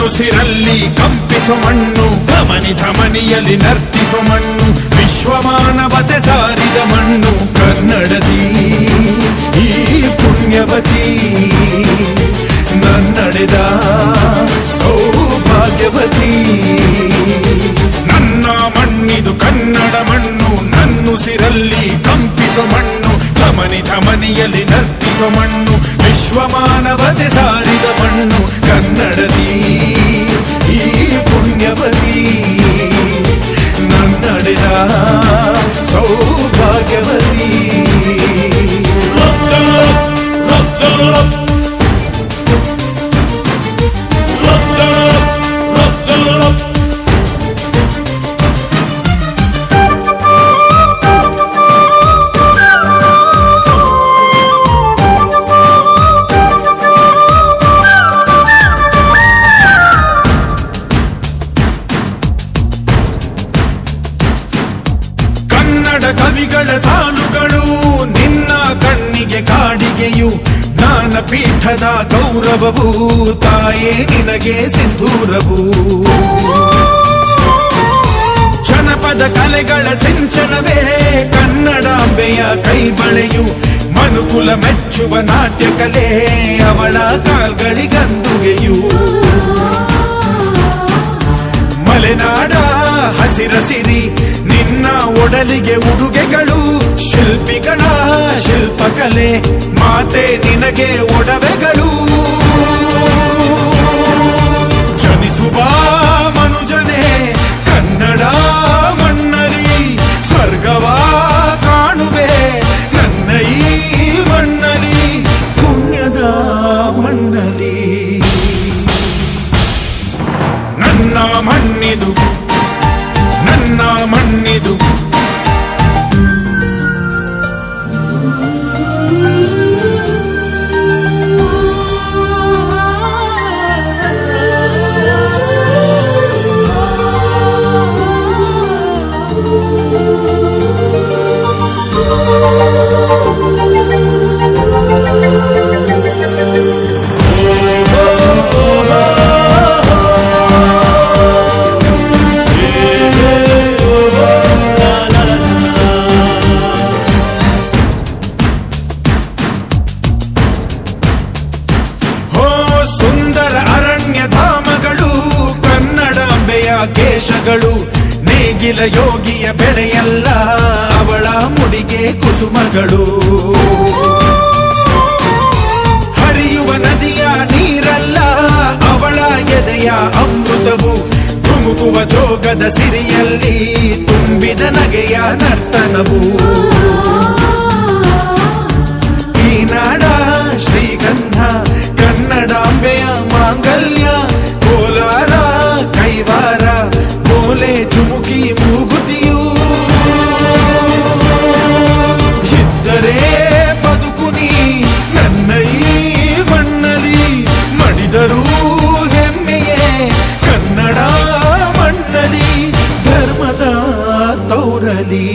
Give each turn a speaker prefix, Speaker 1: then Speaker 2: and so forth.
Speaker 1: ನನ್ನುಸಿರಲ್ಲಿ ಕಂಪಿಸೋ ಮಣ್ಣು, ಧಮನಿ ಧಮನಿಯಲ್ಲಿ ನರ್ತಿಸೋ ಮಣ್ಣು, ವಿಶ್ವಮಾನವತೆ ಸಾರಿದ ಮಣ್ಣು ಕನ್ನಡದಿ ಈ ಪುಣ್ಯವತಿ, ನನ್ನಡೆದ ಸೌಭಾಗ್ಯವತಿ. ನನ್ನ ಮಣ್ಣಿದು ಕನ್ನಡ ಮಣ್ಣು, ನನ್ನುಸಿರಲ್ಲಿ ಕಂಪಿಸೋ ಮಣ್ಣು, ಧಮನಿ ಧಮನಿಯಲ್ಲಿ ನರ್ತಿಸೋ ಮಣ್ಣು, ವಿಶ್ವಮಾನವತೆ ಸಾರಿದ ಮಣ್ಣು ಕನ್ನಡದಿ ಈ ಪುಣ್ಯವತಿ, ನನ್ನಡೆದ ಸೌಭಾಗ್ಯವತಿ. ಕವಿಗಳ ಸಾಲುಗಳು ನಿನ್ನ ಕಣ್ಣಿಗೆ ಕಾಡಿಗೆಯು, ಜ್ಞಾನಪೀಠದ ಗೌರವವು ತಾಯೇ ನಿನಗೆ ಸಿಂಧೂರವು. ಜನಪದ ಕಲೆಗಳ ಸಿಂಚನವೇ ಕನ್ನಡಾಂಬೆಯ ಕೈಬಳೆಯು, ಮನುಕುಲ ಮೆಚ್ಚುವ ನಾಟ್ಯ ಕಲೆ ಅವಳ ಕಾಲ್ಗಳಿಗಂದುಗೆಯು. ಮಲೆನಾಡ ಹಸಿರಸಿರಿ ನಿನ್ನ ಒಡಲಿಗೆ ಉಡುಗೆಗಳು, ಶಿಲ್ಪಿಗಳ ಶಿಲ್ಪಕಲೆ ಮಾತೆ ನಿನಗೆ ಒಡವೆಗಳು. ಜನಿಸುವ ಮನುಜನೆ ಕನ್ನಡ ಮಣ್ಣಲಿ, ಸ್ವರ್ಗವ ಕಾಣುವೆ ನನ್ನ ಈ ಮಣ್ಣಲಿ, ಪುಣ್ಯದ ಮಣ್ಣಲಿ. ನನ್ನ ಮಣ್ಣಿದು ನನ್ನ ಮಣ್ಣಿದು, ಕೇಶಗಳು ನೇಗಿಲ ಯೋಗಿಯ ಬೆಳೆಯಲ್ಲ ಅವಳ ಮುಡಿಗೆ ಕುಸುಮಗಳು. ಹರಿಯುವ ನದಿಯ ನೀರಲ್ಲ ಅವಳ ಎದೆಯ ಅಮೃತವು, ಧುಮುಕುವ ಜೋಗದ ಸಿರಿಯಲ್ಲಿ ತುಂಬಿದ ನಗೆಯ ನರ್ತನವು. ಈ ನಾಡ ಶ್ರೀಗಂಧ ಕನ್ನಡಾಂಬೆಯ ಮಾಂಗಲ್ಯ, ಕೋಲಾರ ಕೈವಾರ ಬೋಲೆ ಚುಮುಕಿ ಮೂಗುತಿಯು. ಇದ್ದರೆ ಬದುಕುನಿ ನನ್ನ ಈ ಮಣ್ಣಲಿ, ಮಡಿದರೂ ಹೆಮ್ಮೆಯೇ ಕನ್ನಡ ಮಣ್ಣಲಿ, ಧರ್ಮದ ತೌರಲಿ.